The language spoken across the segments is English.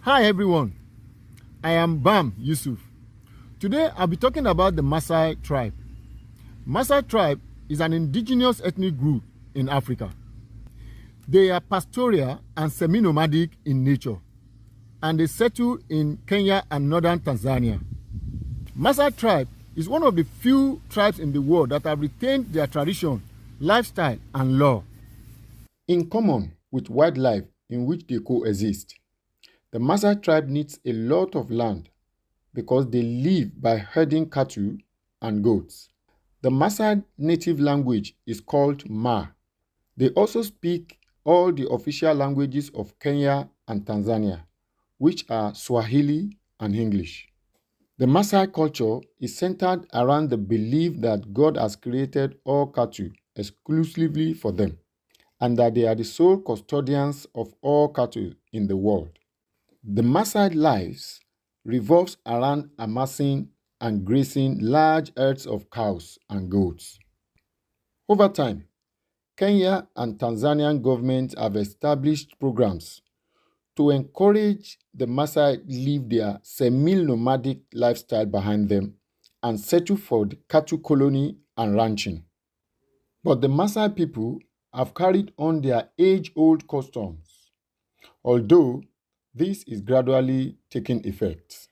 Hi everyone, I am Bam Yusuf. Today I'll be talking about the Maasai tribe. Maasai tribe is an indigenous ethnic group in Africa. They are pastoral and semi-nomadic in nature, and they settle in Kenya and northern Tanzania. Maasai tribe is one of the few tribes in the world that have retained their tradition, lifestyle, and law. In common with wildlife in which they coexist, the Maasai tribe needs a lot of land because they live by herding cattle and goats. The Maasai native language is called Ma. They also speak all the official languages of Kenya and Tanzania, which are Swahili and English. The Maasai culture is centered around the belief that God has created all cattle exclusively for them, and that they are the sole custodians of all cattle in the world. The Maasai lives revolves around amassing and grazing large herds of cows and goats. Over time, Kenya and Tanzanian governments have established programs to encourage the Maasai leave their semi-nomadic lifestyle behind them and settle for the cattle colony and ranching. But the Maasai people have carried on their age-old customs, although this is gradually taking effect.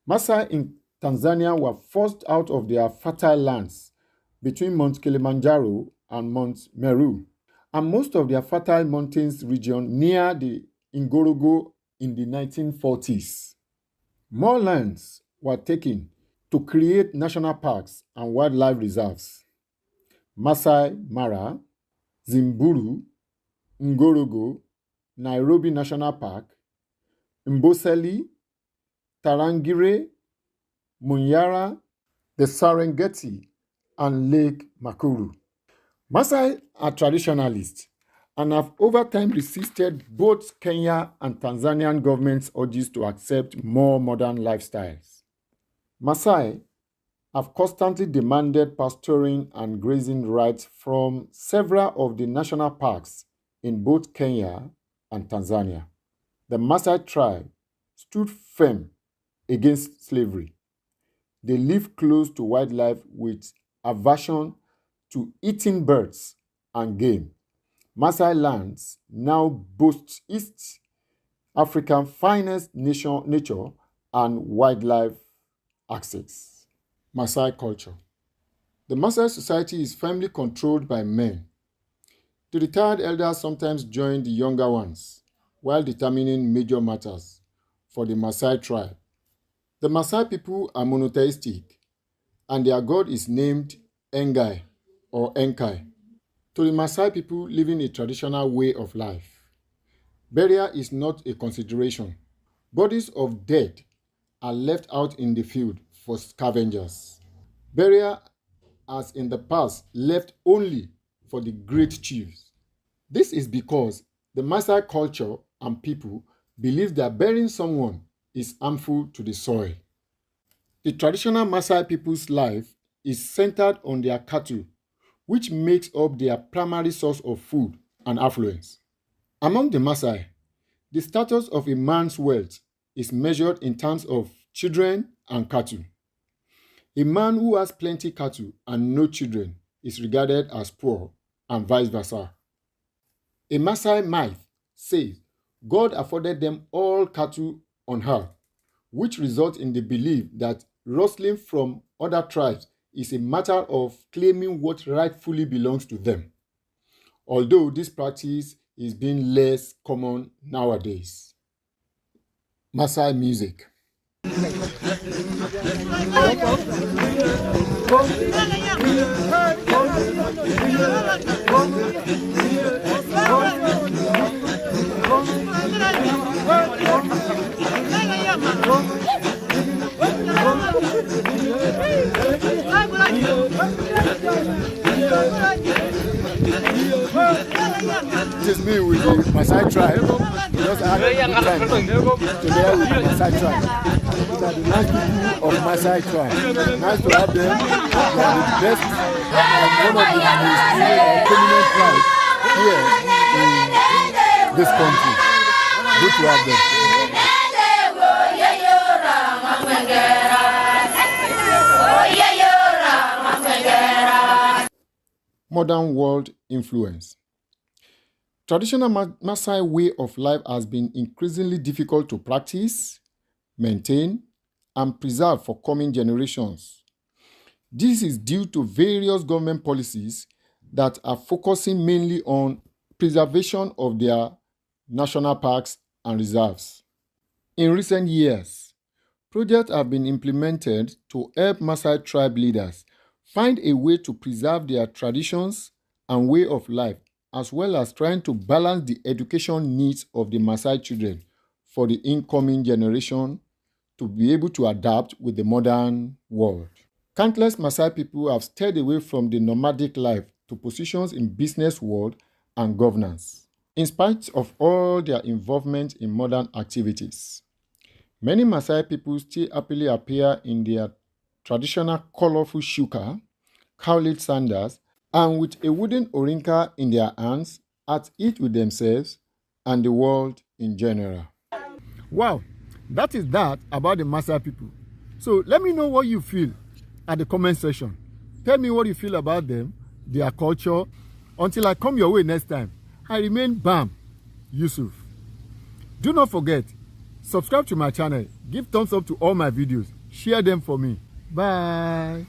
Maasai in Tanzania were forced out of their fertile lands between Mount Kilimanjaro and Mount Meru, and most of their fertile mountains region near the Ngorongoro in the 1940s. More lands were taken to create national parks and wildlife reserves. Maasai Mara, Zimburu, Ngorongoro, Nairobi National Park, Mboseli, Tarangire, Munyara, the Serengeti, and Lake Makuru. Maasai are traditionalists and have over time resisted both Kenya and Tanzanian governments' urges to accept more modern lifestyles. Maasai have constantly demanded pasturing and grazing rights from several of the national parks in both Kenya and Tanzania. The Maasai tribe stood firm against slavery. They live close to wildlife with aversion to eating birds and game. Maasai lands now boast East Africa's finest nature and wildlife access. Maasai culture. The Maasai society is firmly controlled by men. The retired elders sometimes join the younger ones while determining major matters for the Maasai tribe. The Maasai people are monotheistic, and their god is named Engai or Enkai. To the Maasai people living a traditional way of life, burial is not a consideration. Bodies of dead are left out in the field for scavengers. Burial, as in the past, left only for the great chiefs. This is because the Maasai culture and people believe that burying someone is harmful to the soil. The traditional Maasai people's life is centered on their cattle, which makes up their primary source of food and affluence. Among the Maasai, the status of a man's wealth is measured in terms of children and cattle. A man who has plenty cattle and no children is regarded as poor, and vice versa. A Maasai myth says God afforded them all cattle on earth, which results in the belief that rustling from other tribes is a matter of claiming what rightfully belongs to them, although this practice is being less common nowadays. Maasai music. It is me with the Maasai tribe. Just had a good time together with the Maasai tribe. These are the nice people of Maasai tribe. Nice to have them. They are the best and one of the most prominent tribes here in this country. Good to have them. modern world influence. Traditional Maasai way of life has been increasingly difficult to practice, maintain, and preserve for coming generations. This is due to various government policies that are focusing mainly on preservation of their national parks and reserves. In recent years, projects have been implemented to help Maasai tribe leaders find a way to preserve their traditions and way of life, as well as trying to balance the education needs of the Maasai children for the incoming generation to be able to adapt with the modern world. Countless Maasai people have stayed away from the nomadic life to positions in business world and governance. In spite of all their involvement in modern activities, many Maasai people still happily appear in their traditional colorful shúkàs, cowled sandals, and with a wooden orinka in their hands at it with themselves and the world in general. Wow, that is that about the Maasai people. So let me know what you feel at the comment section. Tell me what you feel about them, their culture. Until I come your way next time, I remain Bam Yusuf. Do not forget, subscribe to my channel, give thumbs up to all my videos, share them for me. Bye.